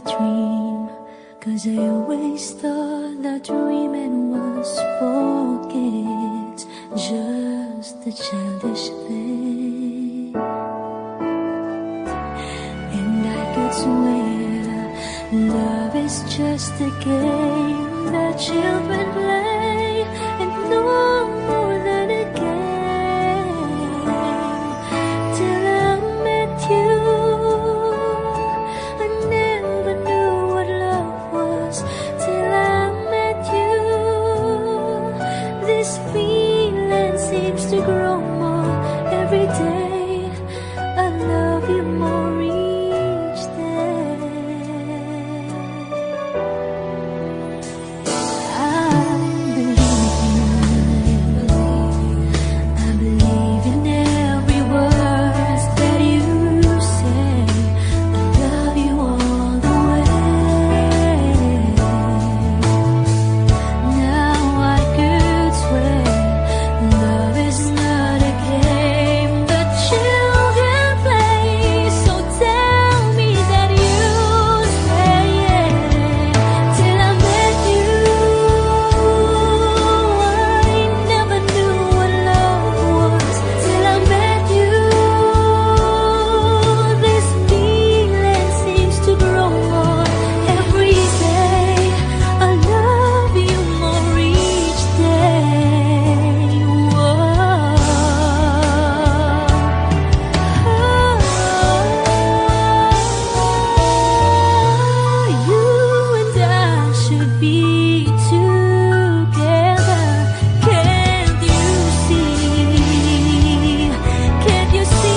dream, 'cause I always thought that dreaming was for kids, just a childish thing. And I could swear love is just a game that children play, and no more than a game. Till I met you, I never knew what love was. Till I met you, this feeling seems to grow more every day. I love you more each day. I believe in every word that you say. I love you all the way. Now I could swear love is not a game that children play. So tell me that you stay. Till I met you, I never knew what love was. Till I met you, this feeling seems to grow more every day. I love you more each day. You and I should be together. Can't you see? Can't you see?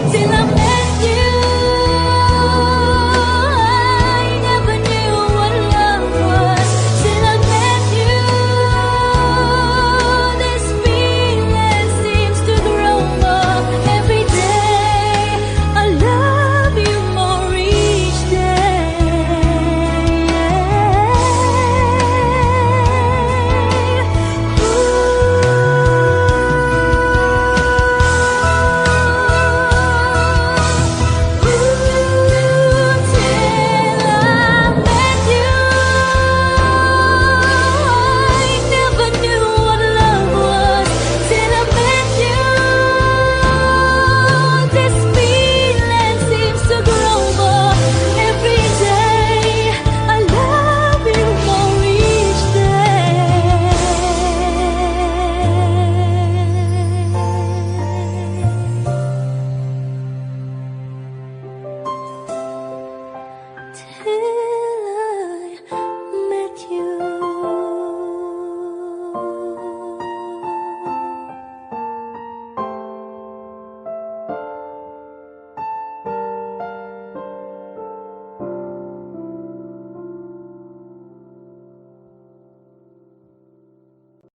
Till I met you, I never knew what love was. Till I met you, this feeling seems to grow more every day. I love you more each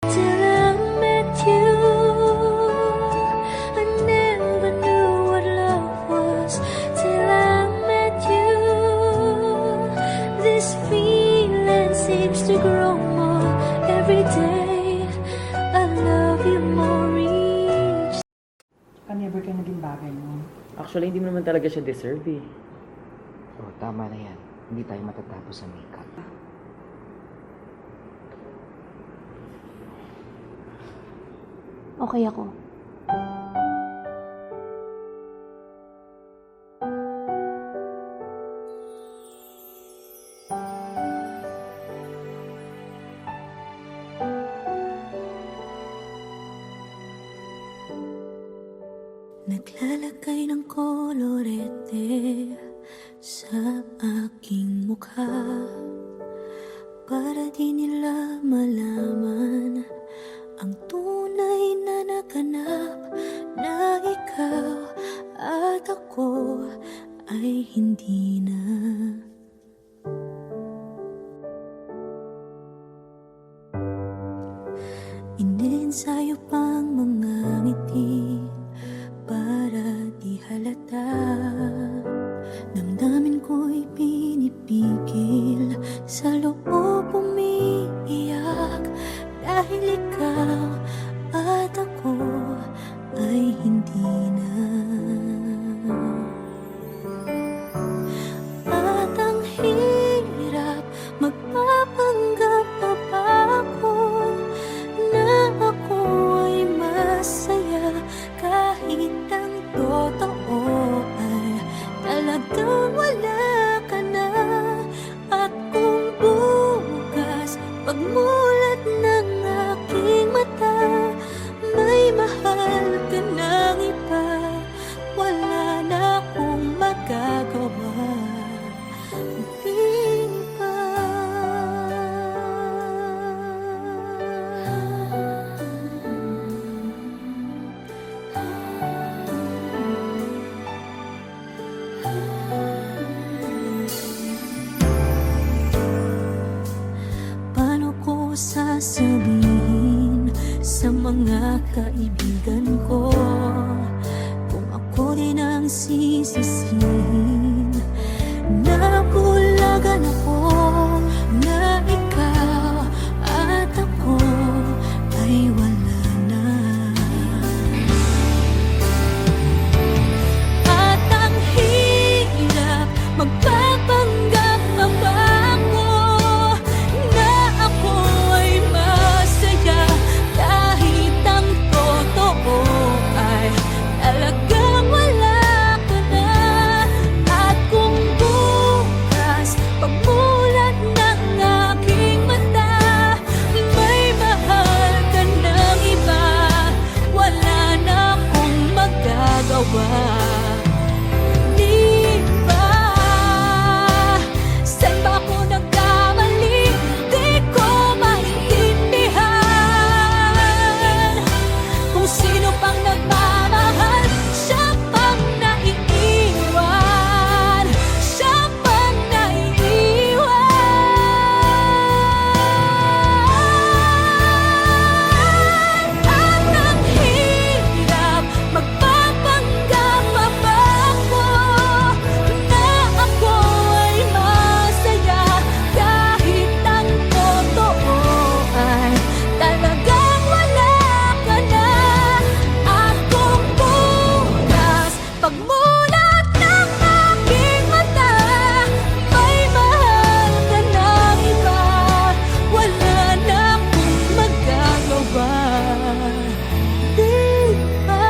till I met you, I never knew what love was. Till I met you, this feeling seems to grow more every day. I love you more each. Never ka naging bagay mo. Actually, hindi mo naman talaga siya deserve eh. Oh, tama na yan. Hindi tayo matatapos sa makeup. Okay ako. Naglalagay ng kolorete sa aking mukha para di nila malaman ang tunay na naganap, na ikaw at ako ay hindi na. Iniensayo pang mga ngiti para di halata. Damdamin ko'y pinipigil, sa loob umiiyak, dahil ikaw at ako ay hindi na. pagmulat ng aking mata, may mahal ka ng iba. Wala na akong magagawa, di ba? Paano ko sasabihin sa mga kaibigan ko kung ako din ang sisisihin? Nabulagan ako na ikaw at ako ay wala na. At ang hirap magpapanggap pa ba ako na ako ay masaya kahit ang totoo ay talagang wala ka na. At kung bukas pagmulat ng aking mata, may mahal ka ng iba, wala na akong magagawa, di ba? Saan ba ako nagkamali? Di ko maintindihan. Kung sino pang nagmamahal, siya pang naiiwan, siya pang naiiwan. At ang hirap magpapanggap pa ba ako na ako ay masaya kahit ang totoo ay talagang wala ka na. At kung bukas pagmulat ng aking mata, may mahal ka ng iba, wala na akong magagawa, di ba?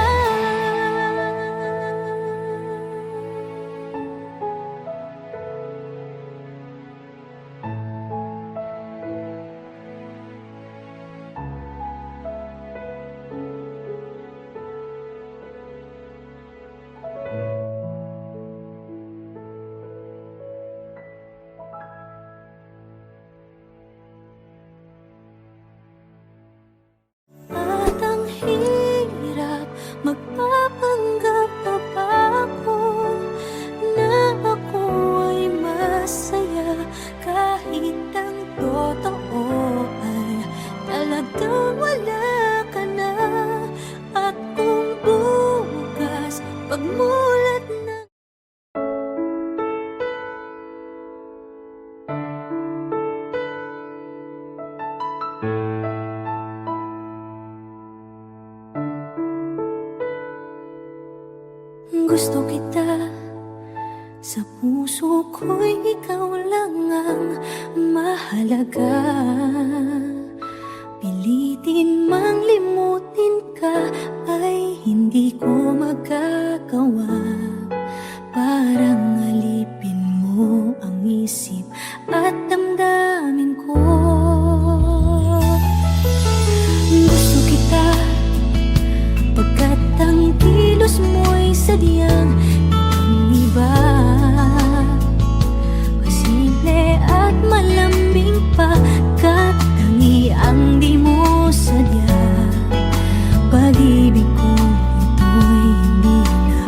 At ang hirap magpapanggap pa ba ako na ako ay masaya kahit ang totoo ay talagang wala ka na. At kung bukas pagmulat ng gusto kita, sa puso ko'y ikaw lang ang mahalaga. Pilitin mang limutin ka ay hindi ko magagawa. Parang alipin mo ang isip at damdamin ko. Gusto kita pagkat ang kilos mo'y sadyang ibang-iba. Masimple at malambing pagkat tangi ang di mo sadya. Pag-ibig ko ito'y hindi na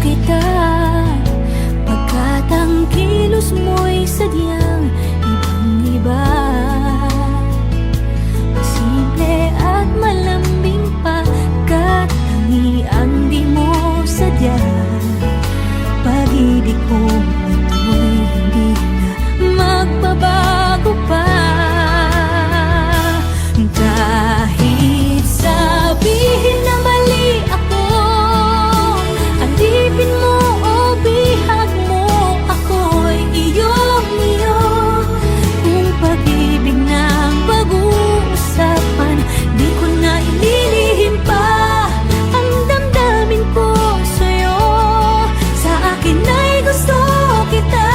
kita, pagkat ang kilos mo'y sadyang ibang-iba. Simple at malambing pagkat tangiang di mo sadya. Pag-ibig kong ito'y hindi na magbabago pa. Kahit sabihin na mali ako, alipin mo o bihag mo, ako'y iyong-iyo. Kung pag-ibig ng pag-uusapan, di ko na ililihim pa ang damdamin ko sa'yo. Sa akin ay gusto kita.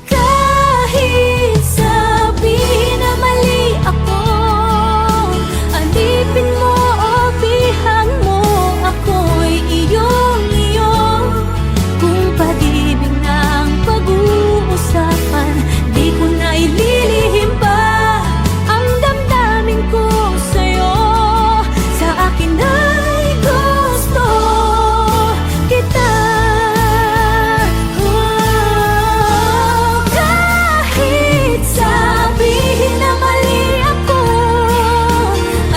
Kahit sabihin na mali ako, alipin mo o bihag mo, ako'y iyong-iyo. Kung pag-ibig ng pag-uusapan, di ko na ililihim pa ang damdamin ko sa'yo. Sa akin ay gusto kita. Kahit sabihin na mali ako,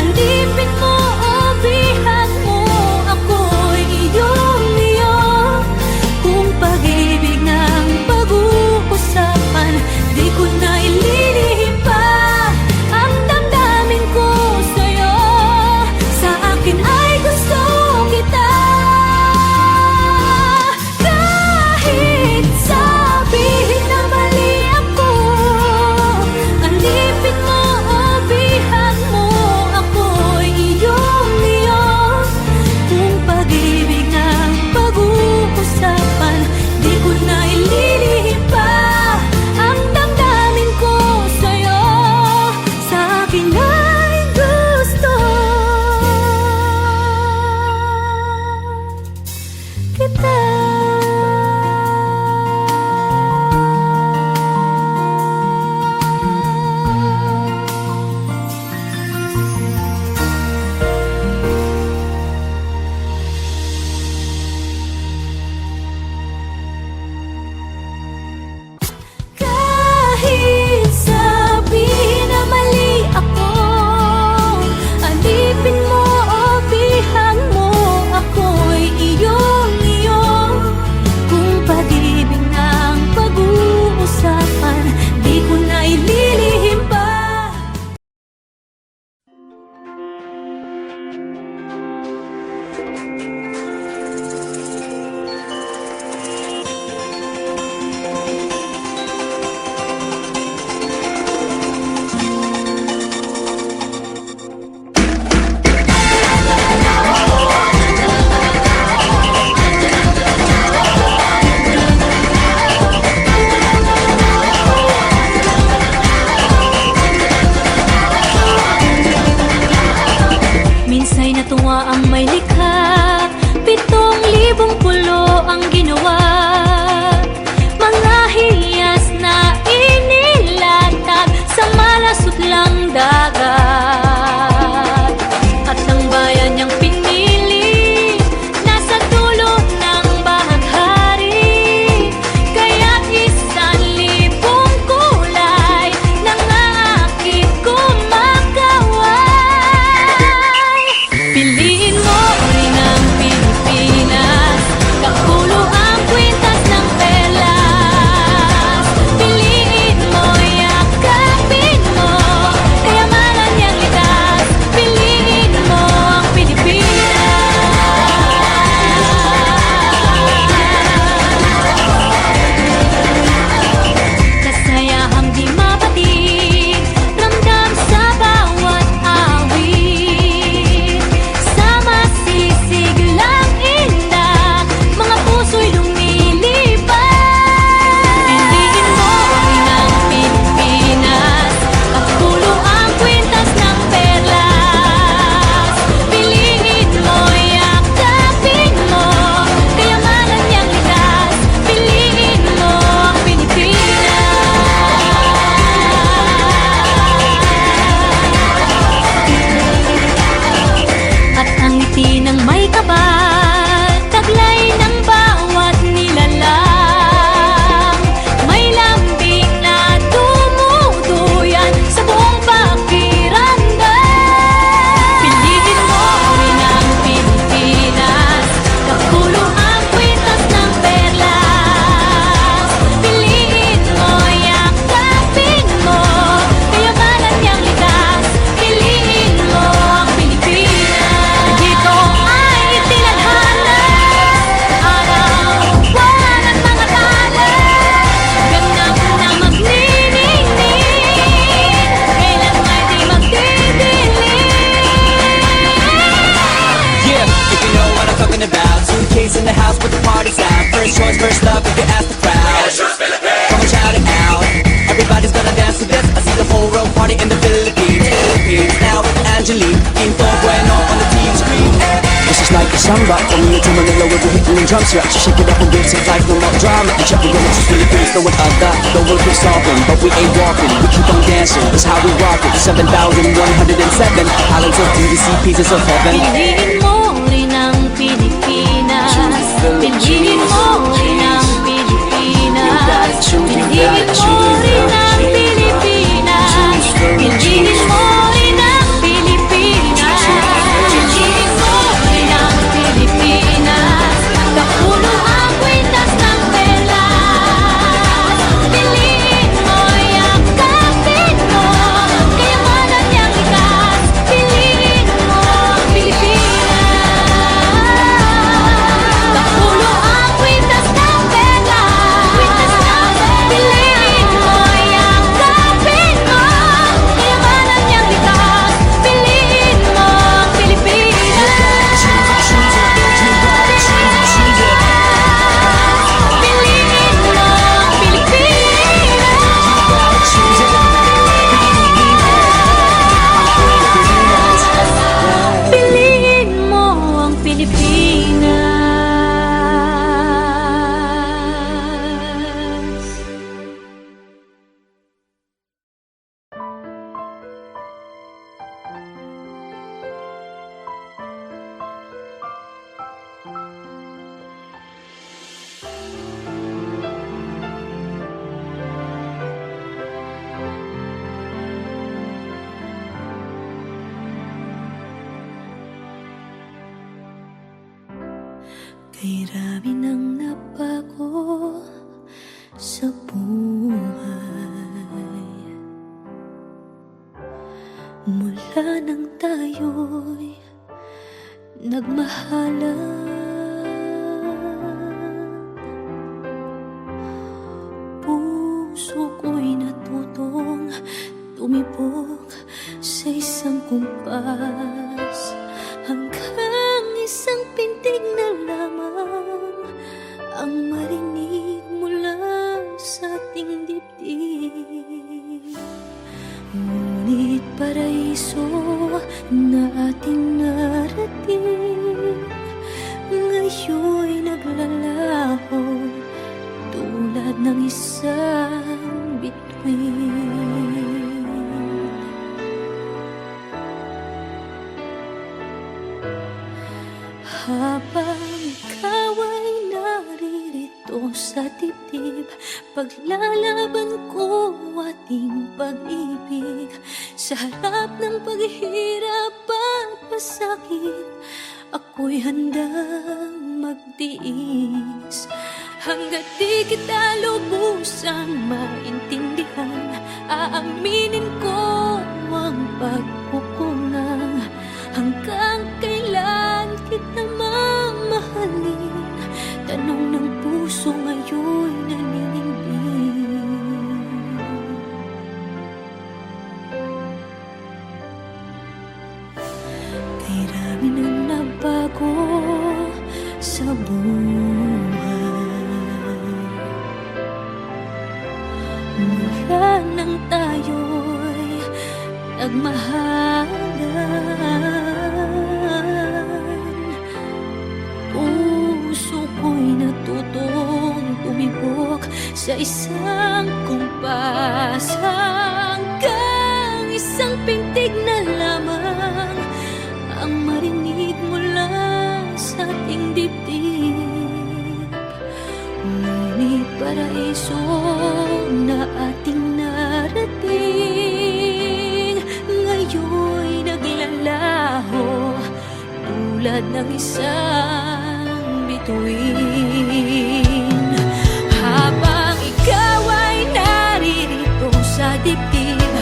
alipin mo o bihag mo, ako'y iyong-iyo. Kung pag-ibig ng pag-uusapan, di ko na ililihim pa ang damdamin ko sa'yo. Sa akin ay gusto kita. Kahit sabihin na mali ako, alipin mo o bihag mo, ako'y iyong-iyo. Kung pag-ibig ng pag-uusapan, di ko na ililihim pa ang damdamin ko sa'yo. Sa akin ay gusto kita. Kahit sabihin na mali ako, alipin mo o bihag mo, ako'y iyong-iyo. Kung pag-ibig ng pag-uusapan, di ko na ililihim pa. Minsa'y natuwa ang may likha, 7,000 pulo ang ginawa. Mga hiyas na inilatag sa malasutlang dagat. At ang bayan niyang pinili, nasa dulo ng bahaghari. Kaya't 1,000 kulay nangaakit kumakaway. Piliin mo rin ang Pilipinas, kapulo ang kwento. boys first love if you ask the crowd. Come on, shout it out. Everybody's gonna dance to this. I see the whole world party in the Philippines. Now with Angelique, Quinto Bueno on the TV screen. This is like a samba. Coming into Manila with the hitting and drums. Yeah, shake it up and give some life, no more drama. And check the women to Philippines, no one other. The world keeps solving, but we ain't walking. We keep on dancing, that's how we rock it. 7,107 islands of DDC, pieces of heaven. Piliin mo rin ang Pilipinas. Piliin mo rin ang Pilipinas. Piliin mo rin ang Pilipinas. Piliin mo rin ang Pilipinas. Piliin mo rin ang Pilipinas. Kapulo ang kwintas ng pelas. Piliin mo, yakapin mo, kayamanan niyang likas. Piliin mo ang Pilipinas. Kapulo ang kwintas ng pelas. Piliin mo, yakapin mo, kayamanan niyang likas. Piliin mo ang Pilipinas. Piliin mo ang Pilipinas. Piliin mo ang Pilipinas. Kay rami nang nabago sa buhay, mula nang tayo'y nagmahalan. Puso ko'y natutong tumibok sa isang kumpas, hanggang isang pintig na lamang ang marinig mula sa ating dibdib. Ngunit paraiso na ating narating, ngayon'y naglalaho tulad ng isang bituin. Habang ikaw ay naririto sa dibdib, paglalaban ko ating pag-ibig. Sa harap ng paghihirap at pasakit, ako'y handang magtiis. Hanggat di kita lubusang maintindihan, aaminin ko ang pagkukulang. Hanggang kailan kita mamahalin? Tanong ng puso ngayon naninindig. Kay rami nang nabago sa buhay, mula nang tayo'y nagmahalan. Puso ko'y natutong tumibok sa isang kumpas, hanggang isang pintig na lamang ang marinig mula sa ating dibdib. Ngunit paraiso na ating narating, ngayon'y naglalaho tulad ng isang bituin. Habang ikaw ay naririto sa dibdib,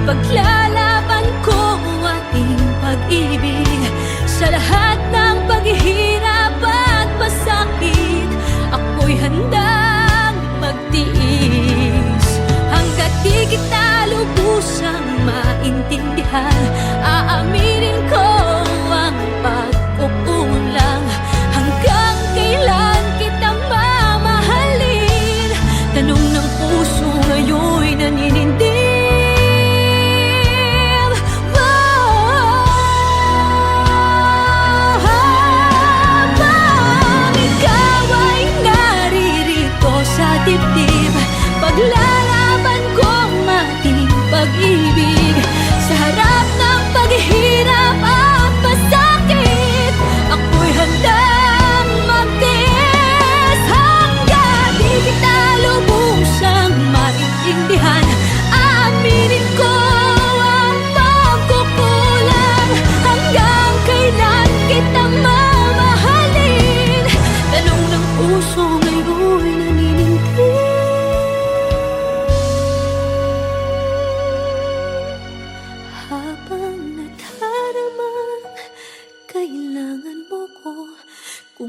paglalaban ko ating pag-ibig. Sa lahat ng paghihirap at pasakit, ako'y handang magtiis. Hanggat di kita lubusang maintindihan, aaminin ko ang pagkukulang. Hanggang kailan kita mamahalin?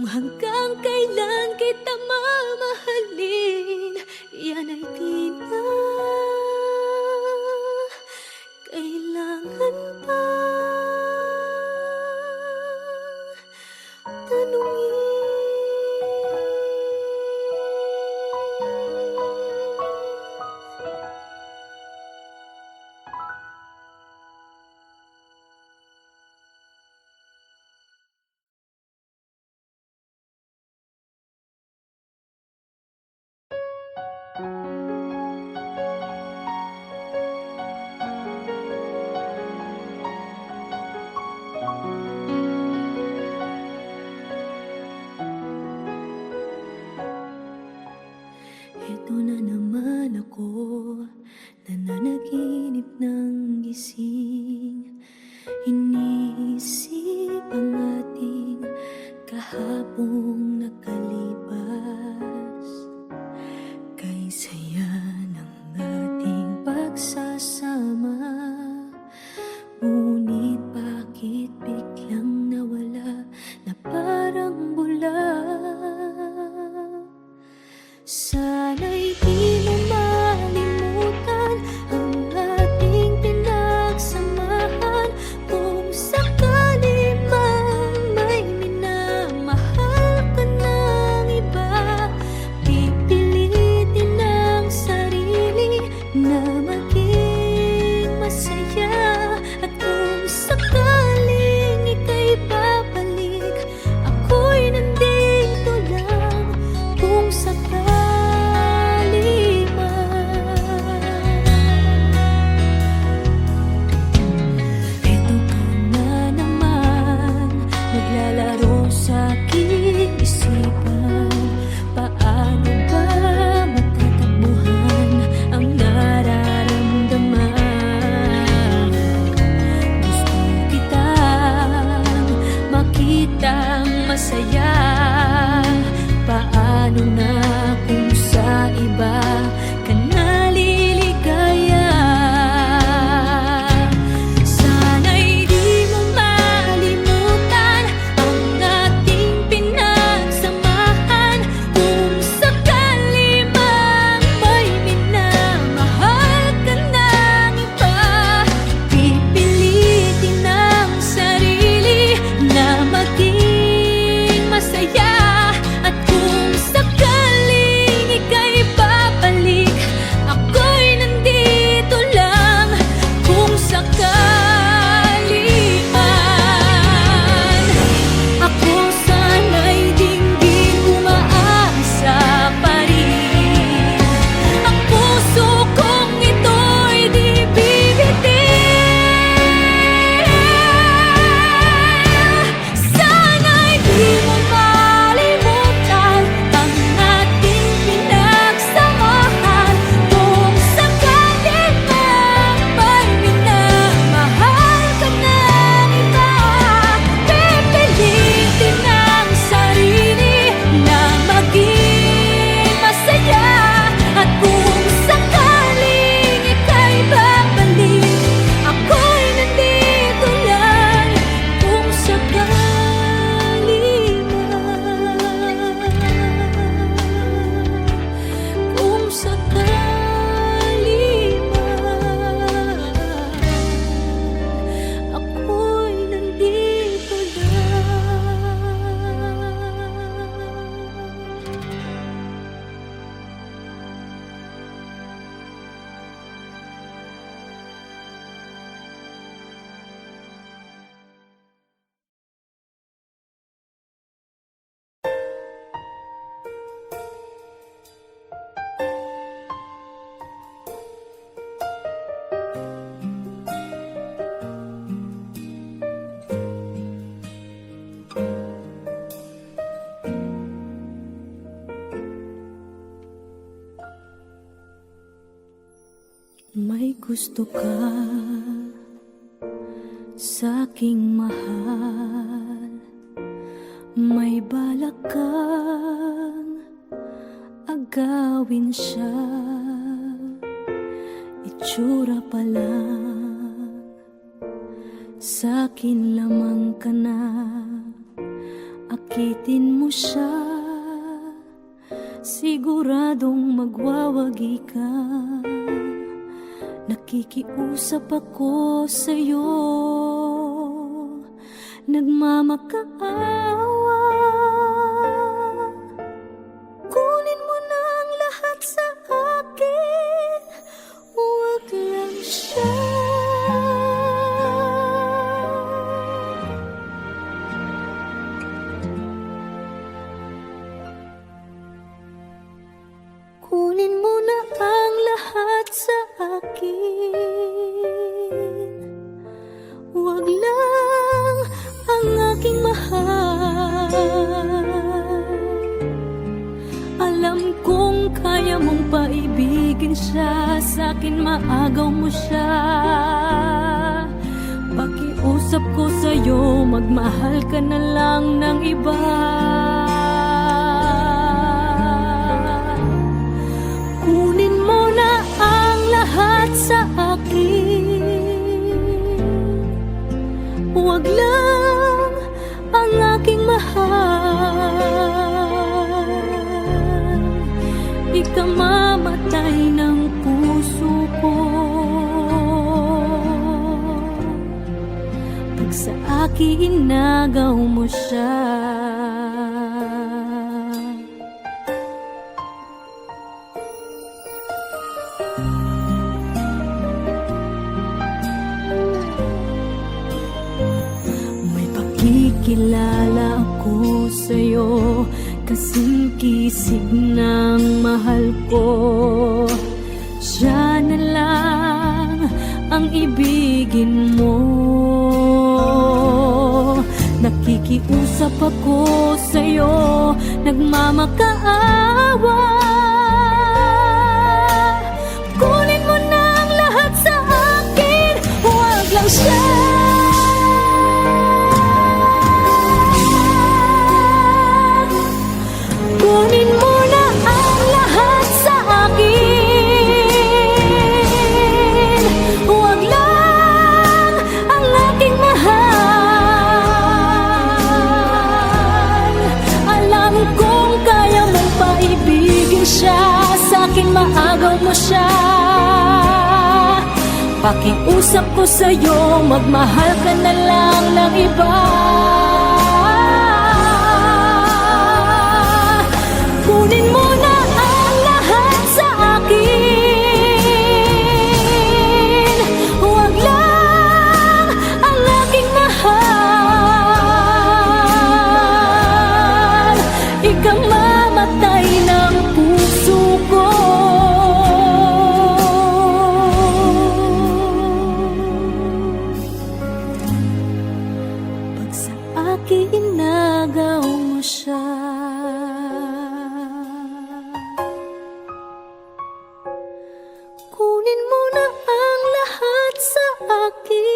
Kung hanggang kailan kita mamahalin, yan ay di na kailangan pa tanungin. Ito na naman ako, nananaginip ng gising. Iniisip ang ating kahapong nakalipas. Kay saya ng ating pagsasama, ngunit bakit biglang nawala na parang bula? Sana'y di mo malimutan ang ating pinagsamahan. Kung sakali mang may minamahal ka ng iba, pipilitin ang sarili na maging masaya. At kung sakaling ika'y babalik, ako'y nandito lang. Kung sakali masaya, paano na kung sa iba ka naliligaya? Sana'y di mo malimutan ang ating pinagsamahan. Kung sakali mang may minamahal ka ng iba, pipilitin ang sarili na maging masaya. At kung sakaling ika'y babalik, ako'y nandito lang. Kung sakali man, ako sana'y dinggin umaasa pa rin. Ang puso kong ito'y di bibitin. Sana'y di mo malimutan ang ating pinagsamahan. Kung sakali mang may minamahal ka ng iba, pipilitin ang sarili na maging masaya. At kung sakaling ika'y babalik, ako'y nandito lang. Kung sakali man, kung sakali man, ako'y nandito lang. May gusto ka sa'king mahal, may balak kang agawin siya. Itsura pa lang, sa'kin lamang ka na, sakitin mo siya, siguradong magwawagi ka. Nakikiusap ako sa'yo, nagmamakaawa. Kunin mo na ang lahat sa akin, huwag lang siya. Kunin mo na ang lahat sa akin, huwag lang ang aking mahal. Alam kong kaya mong paibigin siya, sa'kin maagaw mo siya. Pakiusap ko sa'yo, magmahal ka na lang ng iba. Kunin mo na ang lahat sa akin, huwag lang ang aking mahal. Ikamamatay ng puso ko pag sa akin inagaw mo siya. Kilala ako sa'yo, kasing kisig ng mahal ko. Siya na lang ang ibigin mo. Nakikiusap ako sa'yo, nagmamakaawa. Kunin mo na ang lahat sa akin, huwag lang siya. Kunin mo na ang lahat sa akin, huwag lang ang aking mahal. Alam kong kaya mong paibigin siya, sa'kin maagaw mo siya. Pakiusap ko sa'yo, magmahal ka na lang ng iba. Kunin mo na ang lahat sa akin, huwag lang ang aking mahal. Ikamamatay ng puso ko pag sa akin inagaw mo siya. Kunin mo na ang lahat sa akin.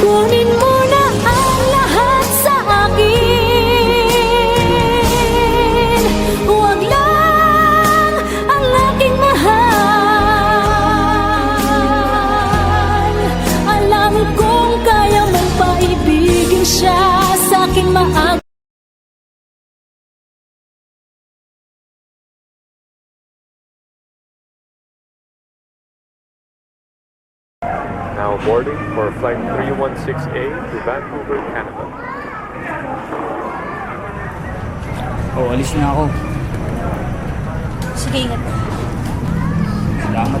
Kunin mo na ang lahat sa akin, huwag lang ang aking mahal. Alam kong kaya mong paibigin siya, sa'kin maagaw. Now boarding for flight 316A to Vancouver, Canada. Oh, alis na ako. Sige, ingat. Salamat.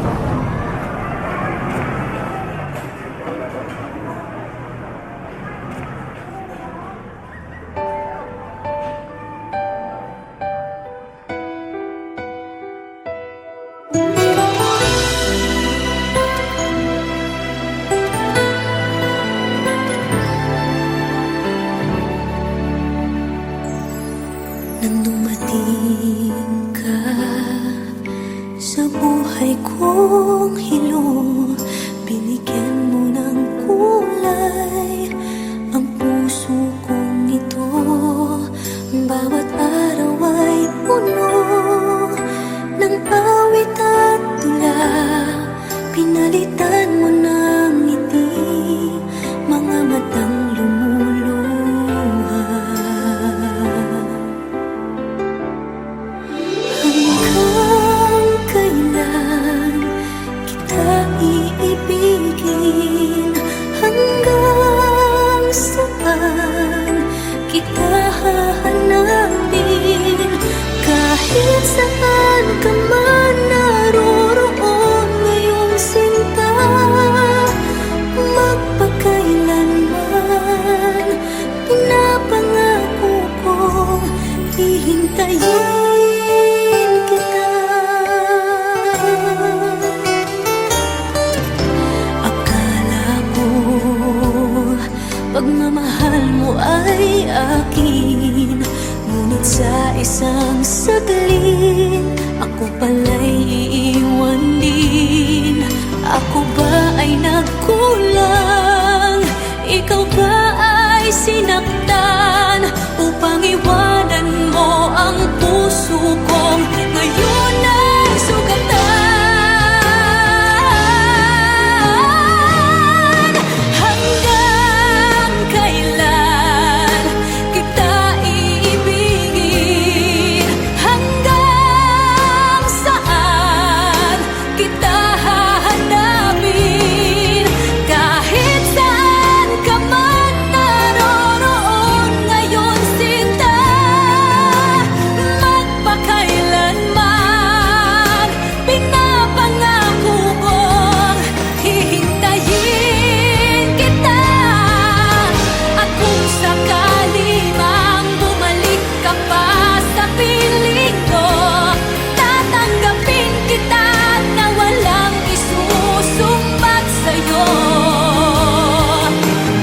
Nang dumating ka Sa buhay kong hilong, binigyan mo ng kulay ang puso kong ito. Bawat araw ay puno ng awit at tula. Pinalitan mo ng ngiti mga matang lumuluha. Hanggang kailan kita iibigin? Hanggang saan kita hahanapin? Kahit saan ka man naroroon ngayong sinta, magpakailanman pinapangako kong hihintayin kita. Akala ko pagmamahal mo ay akin, ngunit sa isang saglit ako pala'y iiwan din. Ako ba ay nagkulang? Ikaw ba ay sinaktan upang iwanan mo ang puso kong ngayon ay sugatan? Hanggang kailan kita iibigin? Hanggang saan kita hahanapin? Kahit saan ka man naroroon ngayon sinta, magpakailanman pinapangako kong hihintayin kita. At kung sakali mang bumalik ka pa sa piling ko, tatanggapin kita na walang isusumbat sa'yo.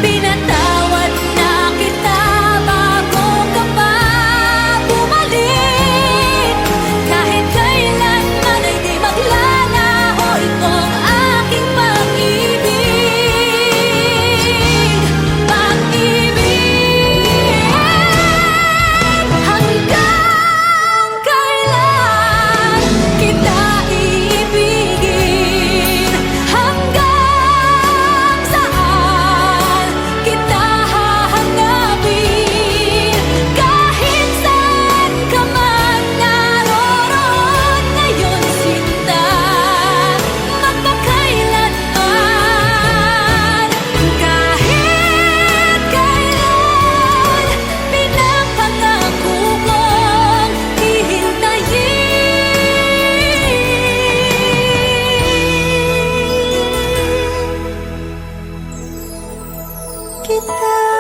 Pinatawad na kita bago ka pa bumalik. Kahit kailanman ay di maglalaho itong aking pag-ibig. Pag-ibig. Hanggang kailan kita iibigin? Hanggang saan kita hahanapin? Kahit saan ka man naroroon ngayon sinta, magpakailanman. Kahit kailan pinapangako kong hihintayin kita.